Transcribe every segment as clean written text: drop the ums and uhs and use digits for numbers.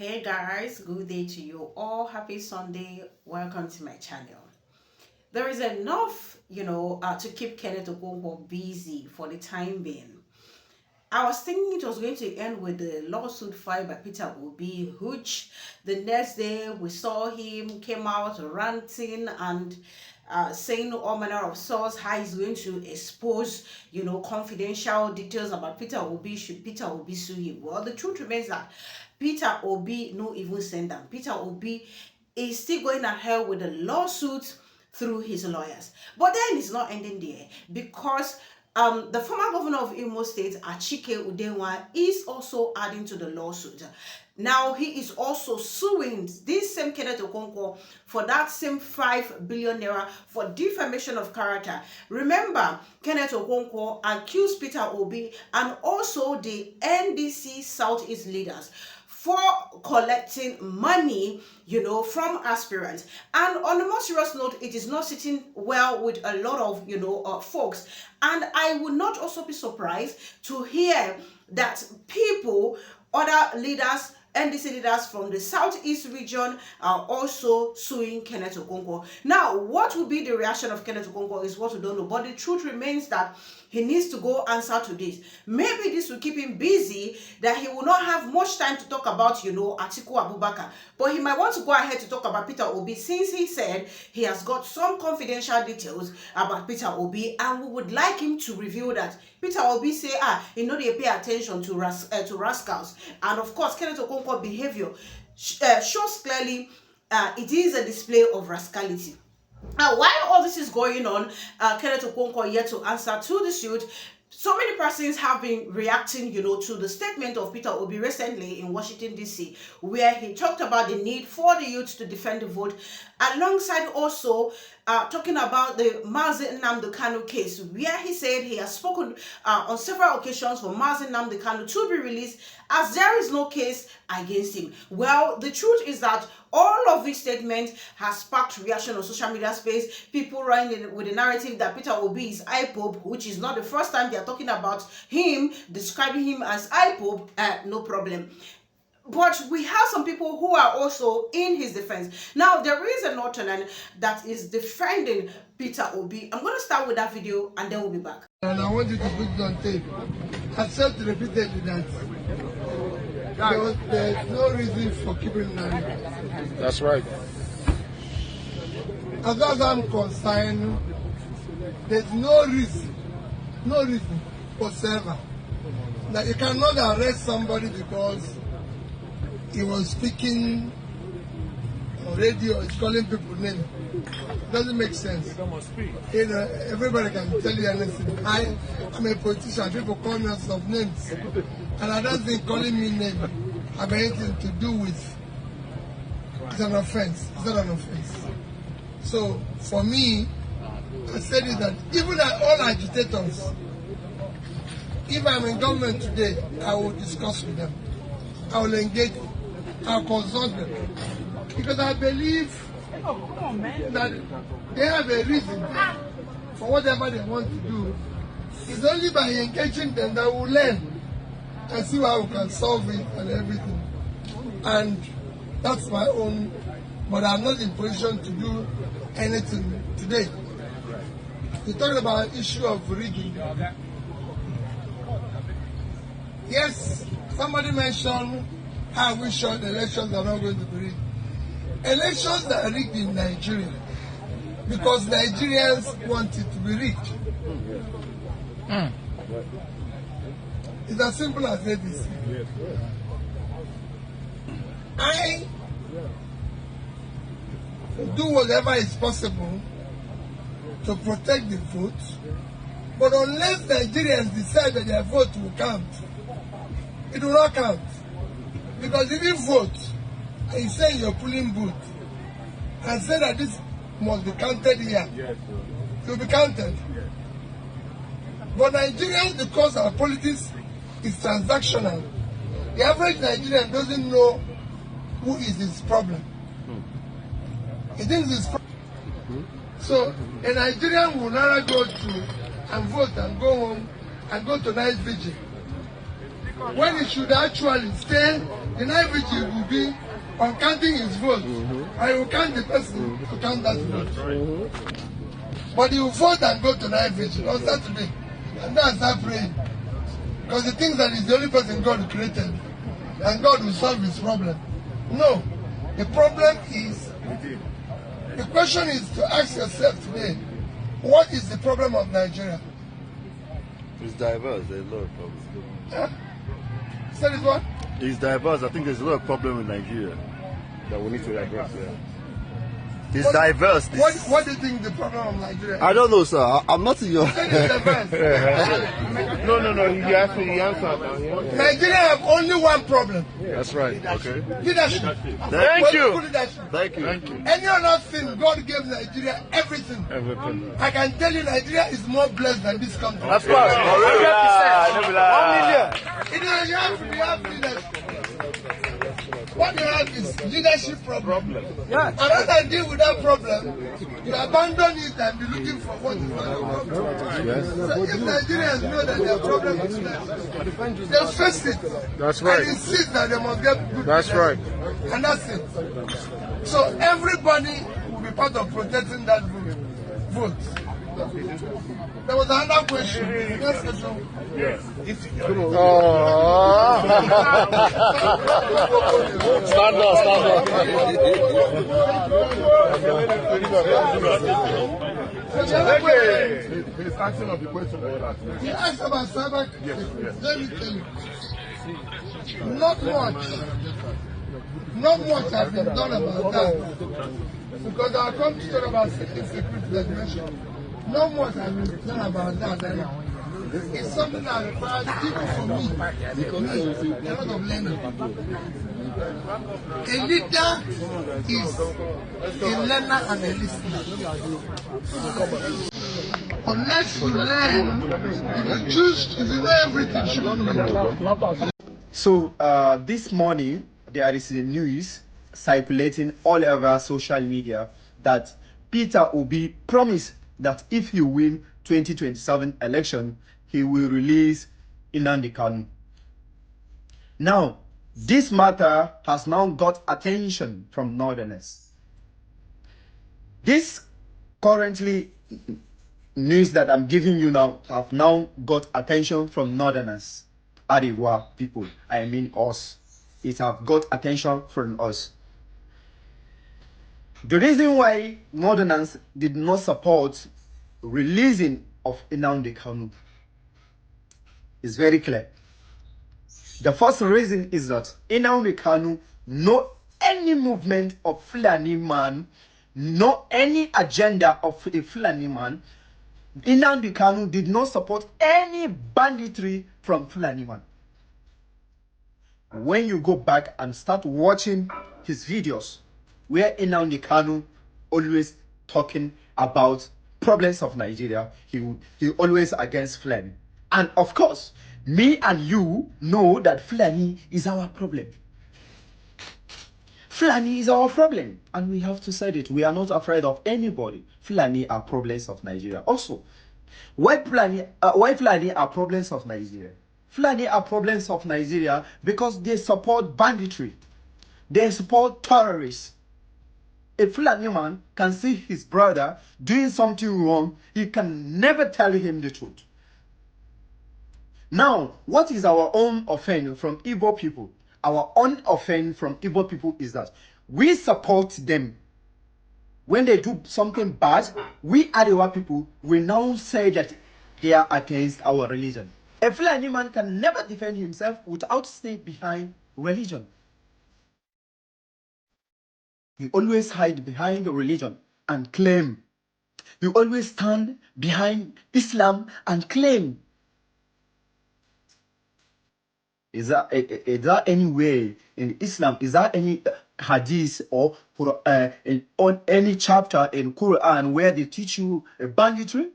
Hey guys, good day to you all. Happy Sunday. Welcome to my channel. There is enough, to keep Kenneth OKONKWO busy for the time being. I was thinking it was going to end with the lawsuit filed by Peter Obi, which the next day we saw him came out ranting and saying all manner of source how he's going to expose, confidential details about Peter Obi. Should Peter Obi sue him? Well, the truth remains that Peter Obi no even send them. Peter Obi is still going ahead with the lawsuit through his lawyers. But then it's not ending there, because the former governor of Imo State, Atiku, is also adding to the lawsuit. Now he is also suing this same Kenneth OKONKWO for that same 5 billion naira for defamation of character. Remember, Kenneth OKONKWO accused Peter Obi and also the NDC Southeast leaders for collecting money, from aspirants. And on a more serious note, it is not sitting well with a lot of, folks. And I would not also be surprised to hear that people, other leaders, NDC leaders from the Southeast region are also suing Kenneth OKONKWO. Now, what will be the reaction of Kenneth OKONKWO is what we don't know. But the truth remains that he needs to go answer to this. Maybe this will keep him busy, that he will not have much time to talk about, Atiku Abubakar. But he might want to go ahead to talk about Peter Obi, since he said he has got some confidential details about Peter Obi, and we would like him to reveal that. Peter Obi say, they pay attention to rascals. And of course, Kenneth OKONKWO behavior shows clearly it is a display of rascality. Now, while all this is going on, Kenneth OKONKWO yet to answer to the suit. So many persons have been reacting, to the statement of Peter Obi recently in Washington, D.C., where he talked about the need for the youth to defend the vote, alongside also talking about the Mazi Nnamdi Kanu case, where he said he has spoken on several occasions for Mazi Nnamdi Kanu to be released, as there is no case against him. Well, the truth is that all of these statements has sparked reaction on social media space. People running with the narrative that Peter Obi is IPOB, which is not the first time they are talking about him, describing him as IPOB, no problem. But we have some people who are also in his defense. Now, there is a Northerner that is defending Peter Obi. I'm going to start with that video and then we'll be back. And I want you to put it on tape. I've said repeatedly that there's no reason for keeping that. That's right. As far as I'm concerned, there's no reason whatsoever that you cannot arrest somebody because he was speaking on radio, he's calling people names. Doesn't make sense. Everybody can tell you anything. I'm a politician, people call me lots of names. And I don't think calling me name have anything to do with it's an offense. It's not an offense. So for me, I said it that even all agitators, if I'm in government today, I will discuss with them. I will engage them. I'll consult them. Because I believe that they have a reason for whatever they want to do. It's only by engaging them that we'll learn and see how we can solve it and everything. And that's my own, but I'm not in position to do anything today. We're talking about issue of rigging. Yes, somebody mentioned how we sure the elections are not going to be rigged. Elections are rigged in Nigeria because Nigerians want it to be rigged. It's as simple as ABC. I do whatever is possible to protect the vote, but unless Nigerians decide that their vote will count, it will not count. Because if you vote and you say you're pulling booth and say that this must be counted here, it will be counted. But Nigerians, because our politics is transactional, the average Nigerian doesn't know who is his problem. He thinks his problem. So a Nigerian will never go to and vote and go home and go to night vigil, when it should actually stay. The night vigil will be on counting his vote. I will count the person to count that vote. But you vote and go to night vigil on Saturday and then start praying. Because he thinks that he's the only person God created and God will solve his problem. No. The problem is, the question is to ask yourself today, what is the problem of Nigeria? It's diverse, there's a lot of problems. Huh? Said it what? It's diverse. I think there's a lot of problems in Nigeria that we need to address. Yeah. It's diverse. What do you think the problem of Nigeria is? I don't know, sir. I'm not in your. It's diverse. No. You answer now. Nigeria have only one problem. That's right. Okay. Leadership. Thank you. Leadership. Thank you. Any other thing, God gave Nigeria everything. I can tell you Nigeria is more blessed than this country. Of course. 100%. 1 million. It is you have leadership. What you have is leadership problem. Yeah. And as I deal with that problem, you abandon it and be looking for what is not the problem. Yes. So if Nigerians know that their problem is leadership, they'll face it. That's right. And insist that they must get good That's right. And that's it. So everybody will be part of protecting that vote. There was another question. Yes, Yes. Stand up. He's asking of the question. He asked about cyber. Yes. Let me tell you. Not much has been done about that. Because I'll come to talk about security legislation. Not much has been done about that. And it's something that requires people for me. Because a lot of learning. A leader is a learner and a listener. Unless you learn, if you know everything, you don't know. So this morning there is a news circulating all over social media that Peter Obi promised that if he win 2027 election, he will release Nnamdi Kanu. Now, this matter has now got attention from Northerners. This currently news that I'm giving you now have now got attention from Northerners. Arewa people, I mean us. It have got attention from us. The reason why Northerners did not support releasing of Nnamdi Kanu is very clear. The first reason is that Nnamdi Kanu, no any movement of Fulani man, no any agenda of a Fulani man. Nnamdi Kanu did not support any banditry from Fulani man. When you go back and start watching his videos, where Nnamdi Kanu always talking about problems of Nigeria, he always against Fulani. And of course, me and you know that Fulani is our problem. Fulani is our problem, and we have to say it. We are not afraid of anybody. Fulani are problems of Nigeria. Also, why Fulani are problems of Nigeria? Fulani are problems of Nigeria because they support banditry. They support terrorists. A Fulani man can see his brother doing something wrong. He can never tell him the truth. Now, what is our own offense from Igbo people? Our own offense from Igbo people is that we support them. When they do something bad, we Arewa people will now say that they are against our religion. A Fulani man can never defend himself without staying behind religion. He always hide behind the religion and claim. He always stand behind Islam and claim. Is there any way in Islam? Is there any hadith or on any chapter in Quran where they teach you banditry?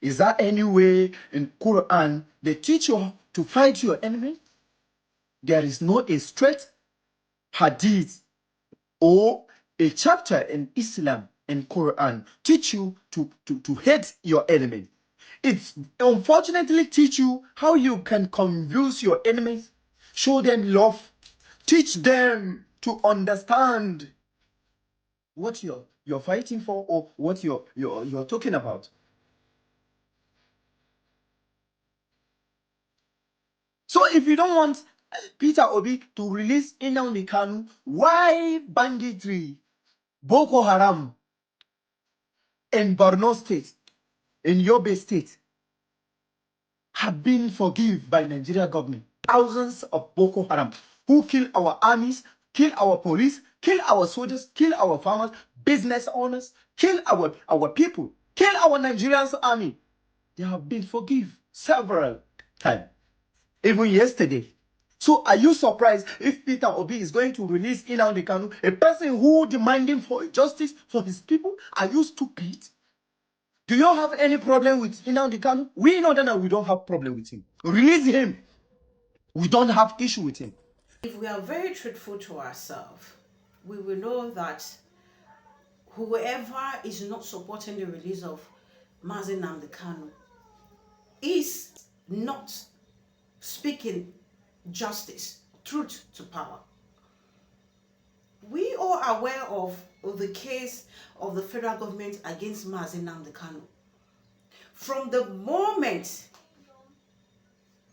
Is there any way in Quran they teach you to fight your enemy? There is no a straight hadith or a chapter in Islam and Quran teach you to hate your enemy. It's unfortunately teach you how you can convince your enemies, show them love, Teach them to understand what you're fighting for or what you're talking about. So if you don't want Peter Obi to release Nnamdi Kanu, why banditry, Boko Haram in Borno State, in Yobe State, have been forgiven by Nigeria government? Thousands of Boko Haram who kill our armies, kill our police, kill our soldiers, kill our farmers, business owners, kill our people, kill our Nigerian army. They have been forgiven several times, even yesterday. So are you surprised if Peter Obi is going to release Nnamdi Kanu, a person who demanding for justice for his people? Are you stupid? Do you have any problem with Nnamdi Kanu? We know that we don't have problem with him. Release him. We don't have issue with him. If we are very truthful to ourselves, we will know that whoever is not supporting the release of Mazi Nnamdi Kanu is not speaking justice, truth to power. We all are aware of the case of the federal government against Mazi Nnamdi Kanu. From the moment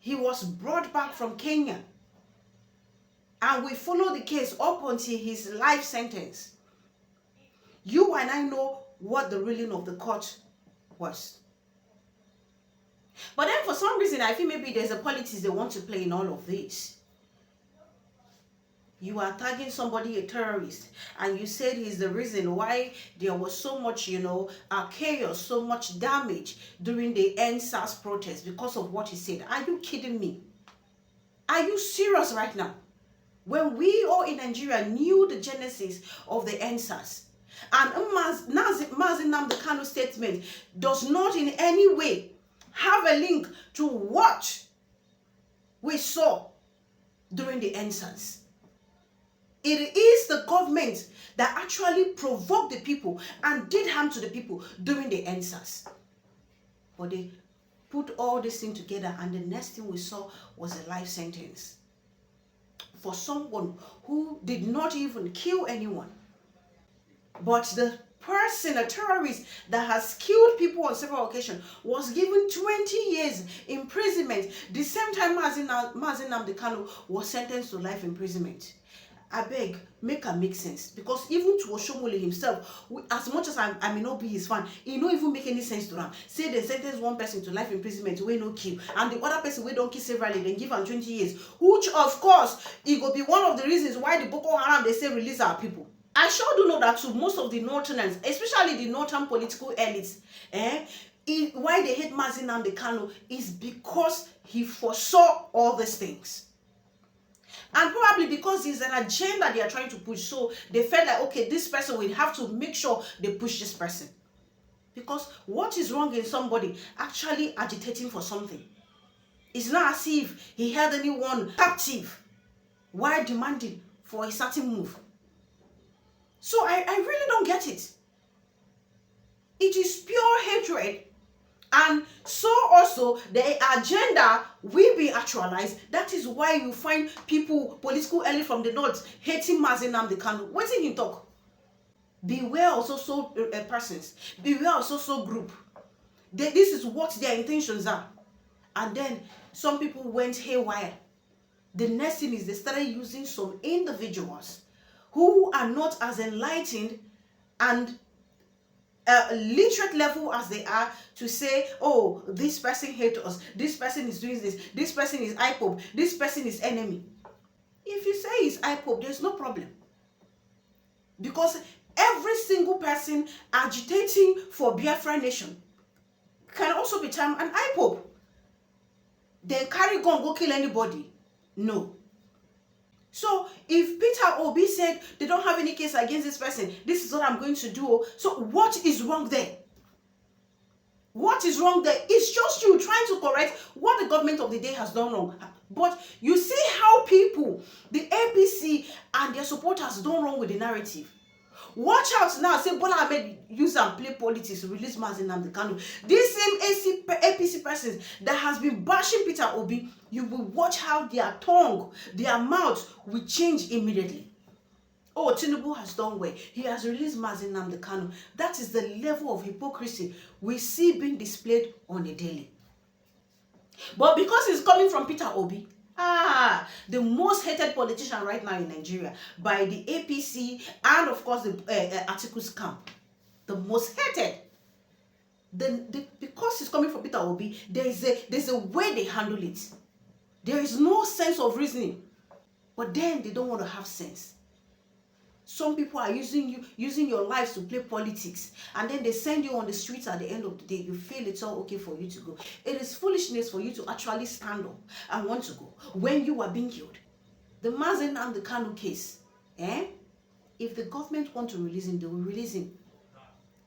he was brought back from Kenya, and we follow the case up until his life sentence, you and I know what the ruling of the court was. But then for some reason, I feel maybe there's a politics they want to play in all of this. You are tagging somebody a terrorist, and you said he's the reason why there was so much, chaos, so much damage during the NSAS protest because of what he said. Are you kidding me? Are you serious right now? When we all in Nigeria knew the genesis of the NSAS, and Mazi Nnamdi Kanu's statement does not in any way have a link to what we saw during the NSAS. It is the government that actually provoked the people and did harm to the people during the NSAS. But they put all this thing together, and the next thing we saw was a life sentence for someone who did not even kill anyone. But the person, a terrorist that has killed people on several occasions, was given 20 years imprisonment. The same time Mazi Nnamdi Kanu was sentenced to life imprisonment. I beg, make sense. Because even to Oshomole himself, as much as I may not be his fan, it don't even make any sense to him. Say they sentence one person to life imprisonment, we no kill, and the other person we don't kill severally, then give him 20 years. Which, of course, it will be one of the reasons why the Boko Haram, they say, release our people. I sure do know that to most of the Northerners, especially the Northern political elites, why they hate Mazi Nnamdi Kanu is because he foresaw all these things. And probably because it's an agenda they are trying to push. So they felt like, okay, this person, will have to make sure they push this person. Because what is wrong in somebody actually agitating for something? It's not as if he held anyone captive while demanding for a certain move. So I really don't get it. It is pure hatred. And so also the agenda will be actualized. That is why you find people, political elite from the north, hating Mazi Nnamdi Kanu. What did he talk? Beware of so persons. Beware of so group. This is what their intentions are. And then some people went haywire. The next thing is they started using some individuals who are not as enlightened and literate level as they are to say, oh, this person hates us, this person is doing this person is IPOB, this person is enemy. If you say it's IPOB, there's no problem. Because every single person agitating for Biafra nation can also be termed an IPOB. Then carry gun, go kill anybody. No. So if Peter Obi said they don't have any case against this person, this is what I'm going to do. So what is wrong there? What is wrong there? It's just you trying to correct what the government of the day has done wrong. But you see how people, the APC and their supporters, done wrong with the narrative. Watch out now. Say Bola Ahmed use and play politics to release Mazi Nnamdi Kanu. These same APC persons that has been bashing Peter Obi, you will watch how their tongue, their mouth will change immediately. Oh, Tinubu has done well. He has released Mazi Nnamdi Kanu. That is the level of hypocrisy we see being displayed on a daily. But because it's coming from Peter Obi, the most hated politician right now in Nigeria by the APC and of course the Atiku's camp, the most hated. Because it's coming from Peter Obi, there's a way they handle it. There is no sense of reasoning, but then they don't want to have sense. Some people are using your lives to play politics, and then they send you on the streets at the end of the day. You feel it's all okay for you to go. It is foolishness for you to actually stand up and want to go when you are being killed. The Mazi Nnamdi Kanu case, if the government want to release him, they will release him.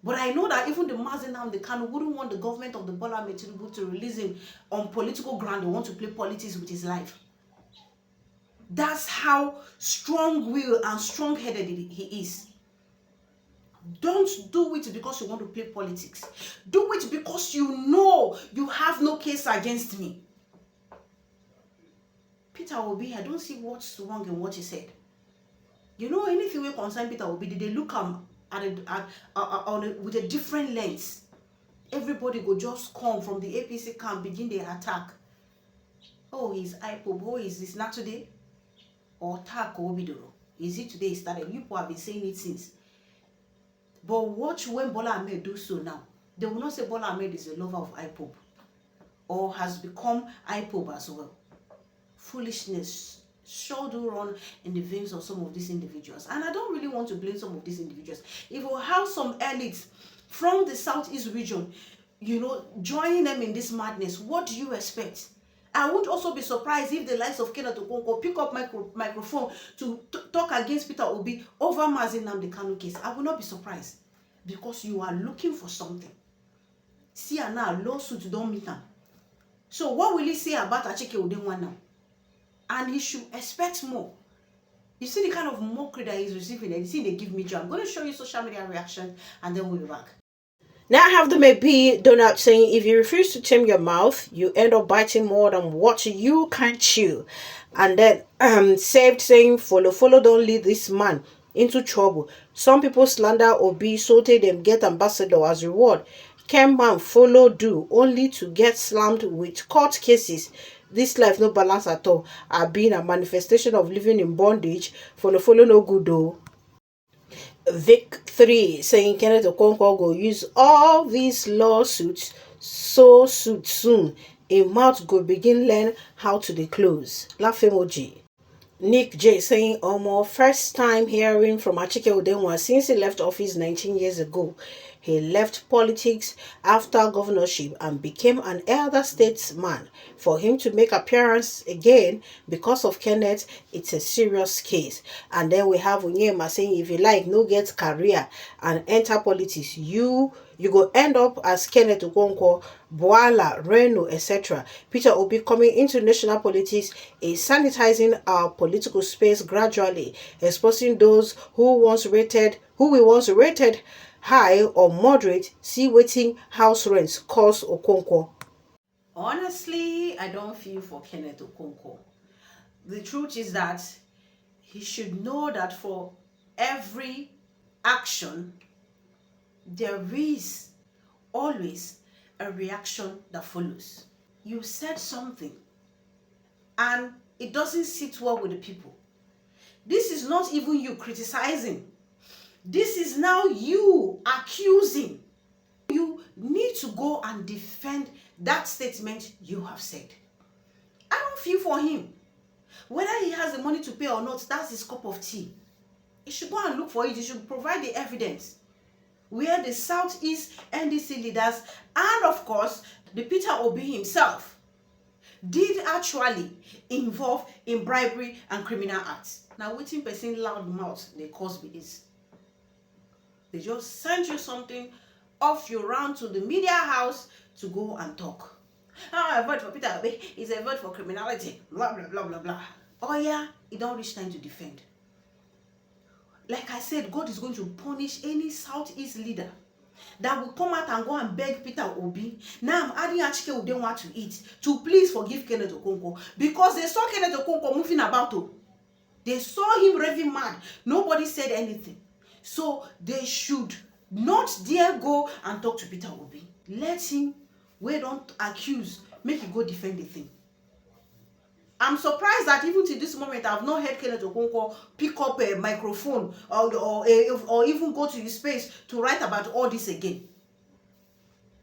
But I know that even the Mazi Nnamdi Kanu wouldn't want the government of the Bola Ahmed Tinubu to release him on political ground. They want to play politics with his life. That's how strong-willed and strong-headed he is. Don't do it because you want to play politics. Do it because you know you have no case against me. Peter Obi, I don't see what's wrong in what he said. You know, anything we concern Peter Obi, did they look with a different lens? Everybody go just come from the APC camp, begin the attack. Oh, he's IPOB. Oh, is this not today? Or Tako Obidoro. Is it today he started? You people have been saying it since. But watch when Bola Ahmed do so now. They will not say Bola Ahmed is a lover of IPOB or has become IPOB as well. Foolishness sure do run in the veins of some of these individuals. And I don't really want to blame some of these individuals. If we have some elites from the southeast region, you know, joining them in this madness, what do you expect? I would also be surprised if the likes of Kenneth pick up microphone to talk against Peter Obi over Mazi Nnamdi Kanu case. I will not be surprised because you are looking for something. See, and now lawsuit don't meet them. So what will he say about Atiku now? And he should expect more. You see the kind of mockery that he's receiving, and you see they give me joy. I'm going to show you social media reaction, and then we'll be back. Now I have the maybe donut saying, if you refuse to tame your mouth, you end up biting more than what you can chew. And then saved saying, follow, don't lead this man into trouble. Some people slander Obi, so they them get ambassador as reward. Can man follow do only to get slammed with court cases? This life no balance at all. Are being a manifestation of living in bondage. Follow no good though. Vic 3 saying Kenneth OKONKWO go use all these lawsuits soon. A mouth go begin learn how to close. Laugh emoji. Nick J saying first time hearing from Atiku Udenwa since he left office 19 years ago. He left politics after governorship and became an elder statesman. For him to make appearance again because of Kenneth, it's a serious case. And then we have Onyema saying, if you like, no get career and enter politics, you go end up as Kenneth OKONKWO, Boala, Reno, etc. Peter Obi coming into national politics is sanitizing our political space gradually, exposing those who we once rated high or moderate. See waiting house rents cost OKONKWO. Honestly, I don't feel for Kenneth OKONKWO. The truth is that he should know that for every action, there is always a reaction that follows. You said something and it doesn't sit well with the people. This is not even you criticizing. This is now you accusing. You need to go and defend that statement you have said. I don't feel for him. Whether he has the money to pay or not, that's his cup of tea. He should go and look for it. He should provide the evidence. Where the Southeast NDC leaders and of course the Peter Obi himself did actually involve in bribery and criminal acts. Now waiting person loud mouth they cause me is. They just send you something off you round to the media house to go and talk. I vote for Peter Obi, it's a vote for criminality, blah blah blah blah blah. Oh yeah, it don't reach time to defend. like I said, God is going to punish any Southeast leader that will come out and go and beg Peter Obi. Now I'm adding Atiku who don't want to eat to please forgive Kenneth OKONKWO, because they saw Kenneth OKONKWO moving about. They saw him raving mad. Nobody said anything. So they should not dare go and talk to Peter Obi. Let him, we don't accuse, make him go defend the thing. I'm surprised that even to this moment I've not heard Kenneth OKONKWO pick up a microphone or even go to his space to write about all this again.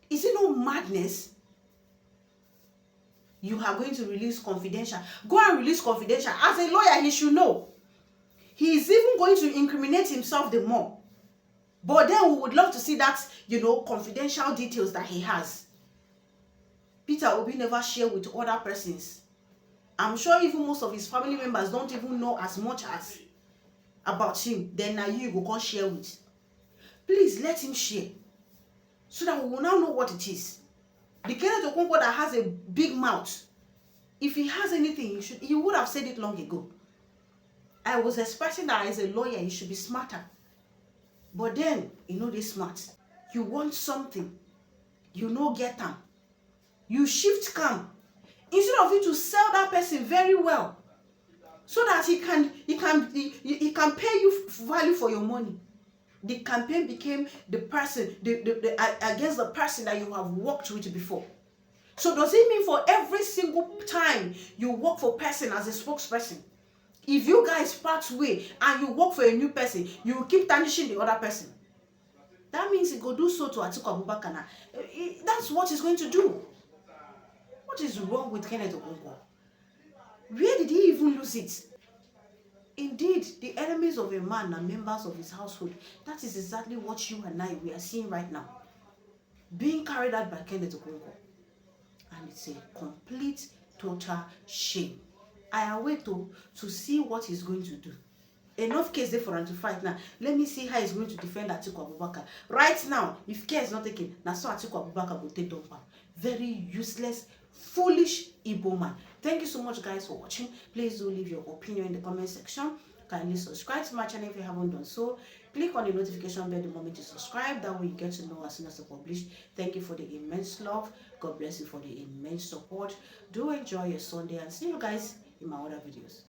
Is it no madness? You are going to release confidential. Go and release confidential. As a lawyer, he should know. He is even going to incriminate himself the more. But then we would love to see that, confidential details that he has. Peter Obi never share with other persons. I'm sure even most of his family members don't even know as much as about him. Then now you go share with. Please let him share, so that we will now know what it is. The Kenneth OKONKWO that has a big mouth, if he has anything, he would have said it long ago. I was expecting that as a lawyer, he should be smarter. But then, they're smart. You want something, get them. You shift calm. Instead of you to sell that person very well, so that he can pay you value for your money. The campaign became the person, against the person that you have worked with before. So does it mean for every single time you work for a person as a spokesperson, if you guys part way and you work for a new person, you will keep tarnishing the other person? That means he go do so to Atiku Abubakar now. That's what he's going to do. What is wrong with Kenneth OKONKWO? Where did he even lose it? Indeed, the enemies of a man are members of his household. That is exactly what you and we are seeing right now. Being carried out by Kenneth OKONKWO. And it's a complete, total shame. I await to see what he's going to do. Enough case there for him to fight now. Let me see how he's going to defend Atiku Abubakar. Right now, if care is not taken, now so Atiku Abubakar will take dump. Very useless, foolish Igbo man. Thank you so much, guys, for watching. Please do leave your opinion in the comment section. Kindly subscribe to my channel if you haven't done so. Click on the notification bell the moment you subscribe. That way you get to know as soon as I publish. Thank you for the immense love. God bless you for the immense support. Do enjoy your Sunday and see you guys in my other videos.